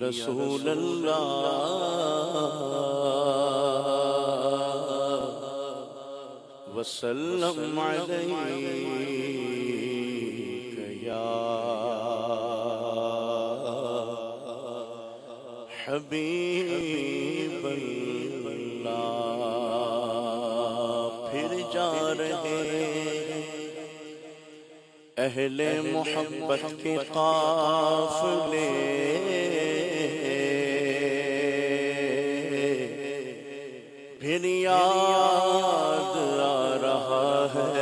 رسول اللہ وسلم علیک یا حبیب اللہ۔ پھر جا رہے اہل محبت کے قافلے، پھر یاد آ رہا ہے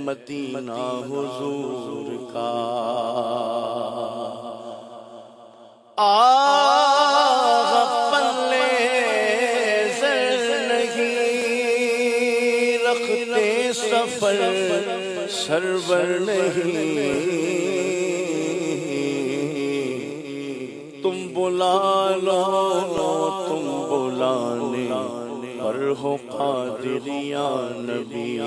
مدینہ حضور کا۔ آغا پلے زر نہیں رکھتے سفر سرور نہیں، تم بلا لو تم بلانے پر ہو قادر یا نبی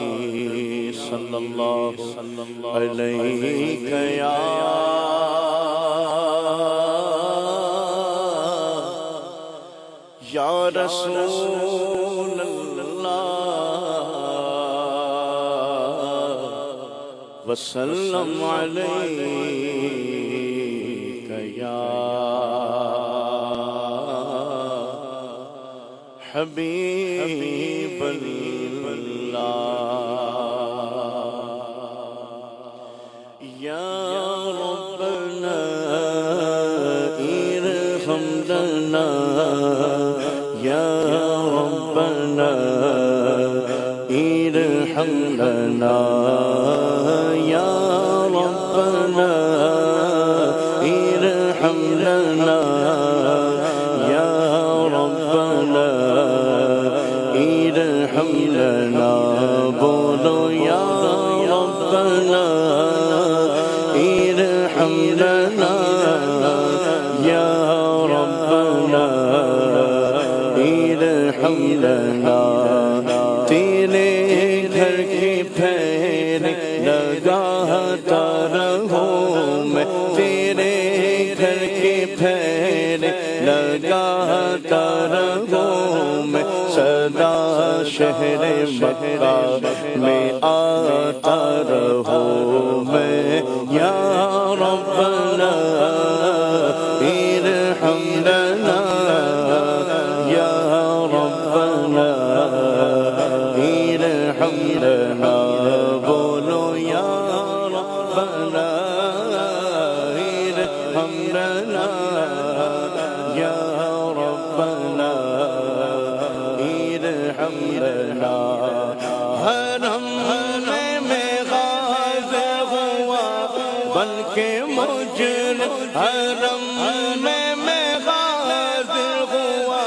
صلی اللہ علیہ یا رسول اللہ وسلم علیک یا حبیب اللہ۔ یا ربنا ارحم لنا، یا ربنا ارحم لنا، یا ربنا ارحم لنا، یا ربنا ارحم لنا، بولو یا ربنا ارحم لنا، یا ربنا ارحم لنا۔ تیرے گھر کے پھیرے لگاتا رہوں میں، تیرے گھر کے پھیرے لگاتا رہوں میں، سدا شہر مکہ میں آتا رہوں میں، یا ربنا ارحم لنا، یا ربنا ارحم لنا، بولو یا ربنا ارحم لنا، یا ربنا ارحم لنا۔ حرم میں غازی ہوا بلکہ مجرم، حرم میں غازی ہوا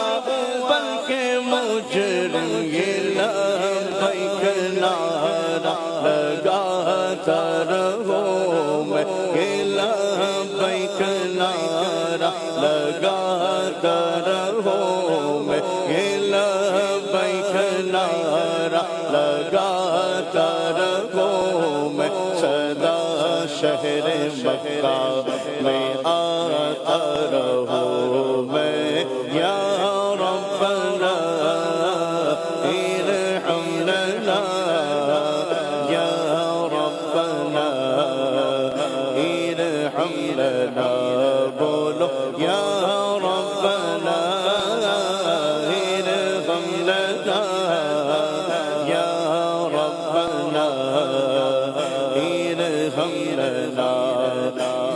بلکہ مجرم، یہ لبیک نعرہ لگاتا رہوں میں، یہ لبیک نعرہ لگاتا رہوں میں، یہ لبیک نعرہ لگاتا رہوں میں، سدا شہر مکہ میں آتا رہوں میں، یا ربنا ارحم لنا، یا ربنا ارحم لنا، بولو یا ربنا ارحم لنا، یا ربنا ارحم لنا۔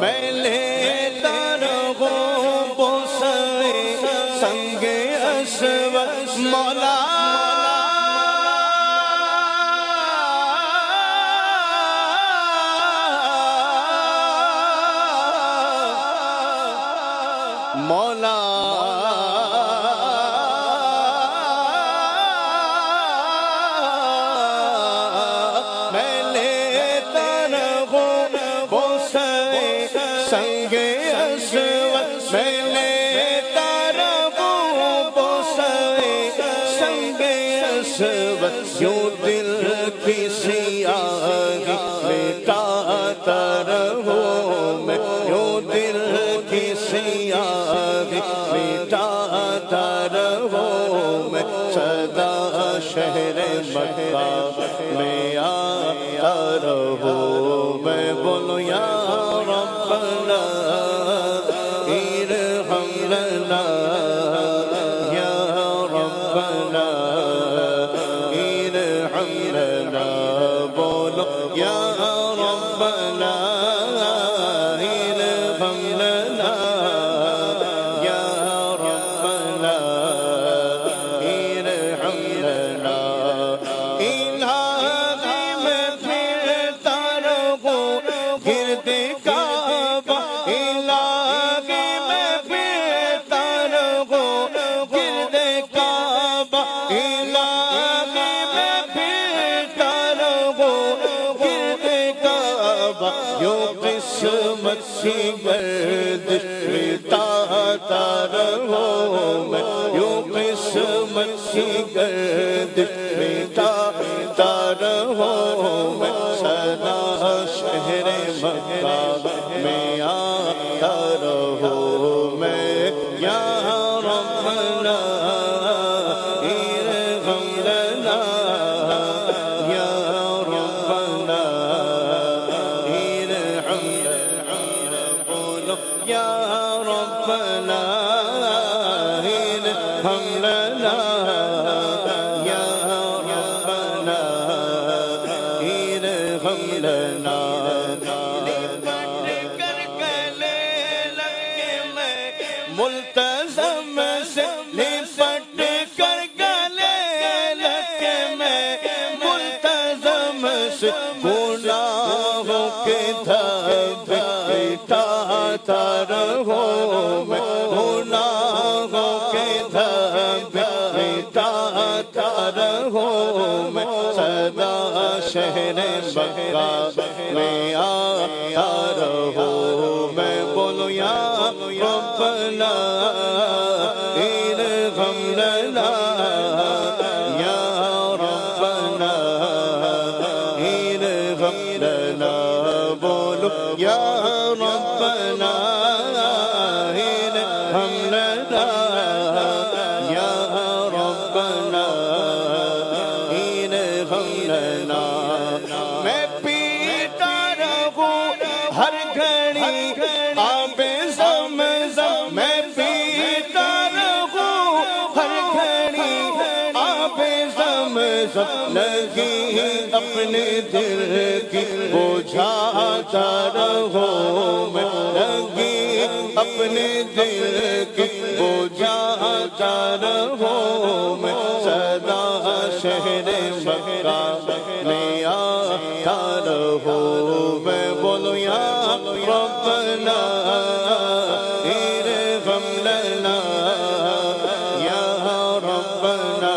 میں لیتا رہوں بوسے سنگ اسود مولا، مولا میں لیتا رہوں بوسے سنگ اسود، میں لیتا رہوں بوسے سنگ اسود، یوں دل کی سیاہی مٹاتا رہوں میں، یوں دل میں سدا شہر مکہ میں آتا رہوں میں بولو یا ربنا ارحم لنا یا ربنا ارحم لنا بولو یا ربنا ارحم لنا یا ربنا ارحم لنا الہی میں پھرتا رہوں گرد کعبہ الہی میں پھرتا رہوں گرد کعبہ الہی میں پھرتا رہوں گرد کعبہ یوں قسمت کی گردش مٹاتا رہوں میں یوں قسمت کی گردش مٹاتا رہوں میں سدا شہر مکہ میں آتا رہوں میں یا ربنا ارحم لنا یا ربنا ارحم لنا بولو یا ربنا ارحم لنا یا ربنا ارحم لنا ملتزم سے لپٹ کر گلے لگے میں ملتزم سے گناہوں کے دھبے اٹھاتا رہوں میں گناہوں کے دھبے اٹھاتا رہوں میں سدا شہر مکہ میں آتا رہوں میں بولو یا ربنا ارحم لنا یا ربنا ارحم لنا بولو یا ربنا ارحم لنا یا ربنا ارحم لنا میں پیتا رہوں ہر گھڑی آب زمزم میں پیتا رہوں ہر گھڑی آب زمزم لگی اپنے دل کی بجھاتا رہوں میں لگی اپنے دل کی بجھاتا رہوں میں سدا شہر مکہ میں آتا رہوں میں بولو یا ربنا ارحم لنا یا ربنا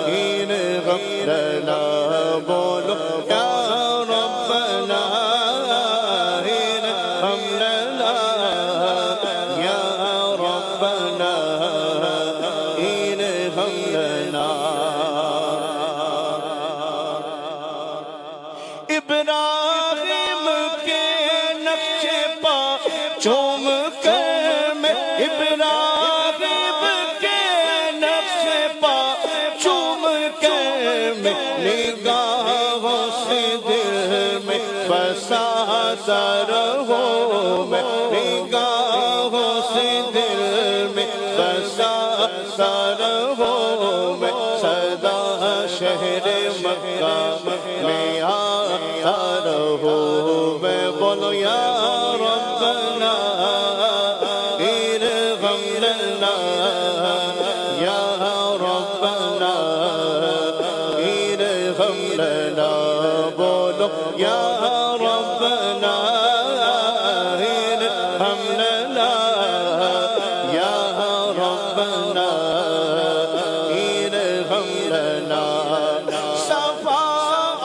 ارحم لنا بولو یا ربنا ارحم لنا یا ربنا ارحم لنا ابراہیم کے نقش پا چوم کر میں ابراہیم کے نقش پا چوم کر میں نگاہوں سے دل میں بساتا رہوں میں نگاہوں سے دل میں بساتا رہوں میں سدا شہر مکہ میں آتا رہوں میں بولو یا ربنا ارحم لنا یا ربنا ارحم لنا بولو یا ربنا ارحم لنا یا ربنا ارحم لنا صفا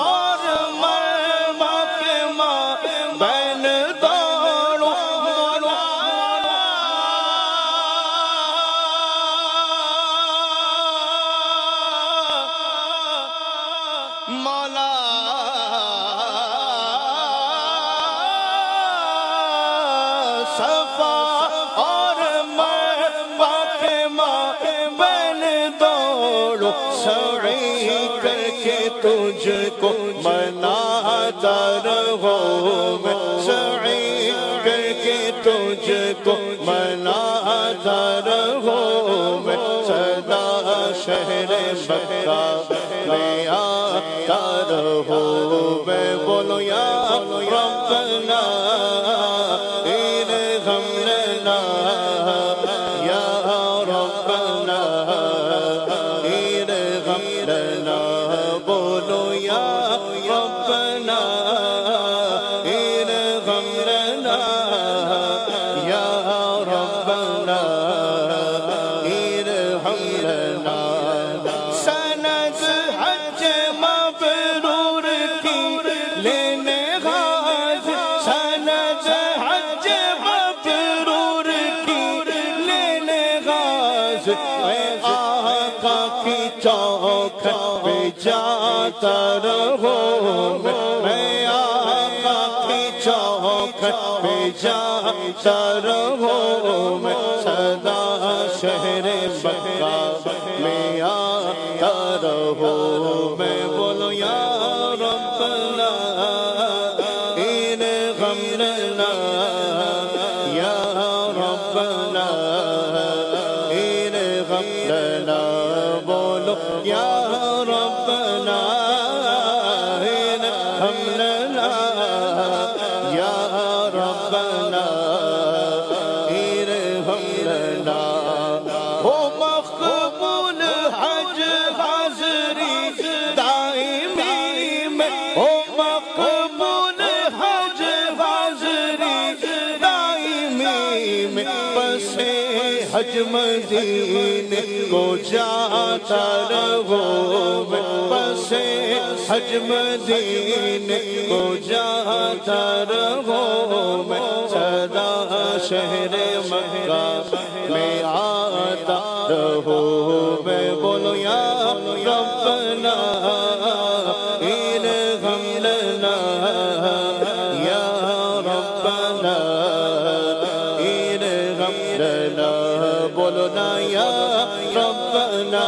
اور مروا کے ماں بین دوڑو مولا بولو سعی کر کے تجھ کو مناتا رہوں میں سعی کر کے تجھ کو مناتا رہوں میں سدا شہر مکہ میں آتا رہوں میں بولو یا ربنا ارحم لنا یا ربنا ارحم لنا بولو یا ربنا ارحم لنا یا ربنا ارحم لنا سند حج مبرور کی لینے حاضر سند حج مبرور کی لینے حاضر اے آقا کی چوکھٹ پہ جاتا رہوں میں آقا کی چوکھٹ پہ جاتا رہوں میں سدا شہر مکہ میں آتا رہوں میں بولو یا ربنا ارحم لنا یا ربنا ارحم لنا بولو یا ربنا ارحم لنا یا ربنا ارحم لنا ہو مقبول حج حاضری دائمی میں ہو مقبول حج حاضری دائمی میں پس حج مدینے کو جاتا رہوں میں پس حج مدینے کو جاتا رہوں میں سدا شہر مکہ میں آتا رہوں میں بولو یا ربنا ارحم لنا یا ربنا ارحم لنا بولو نا یا ربنا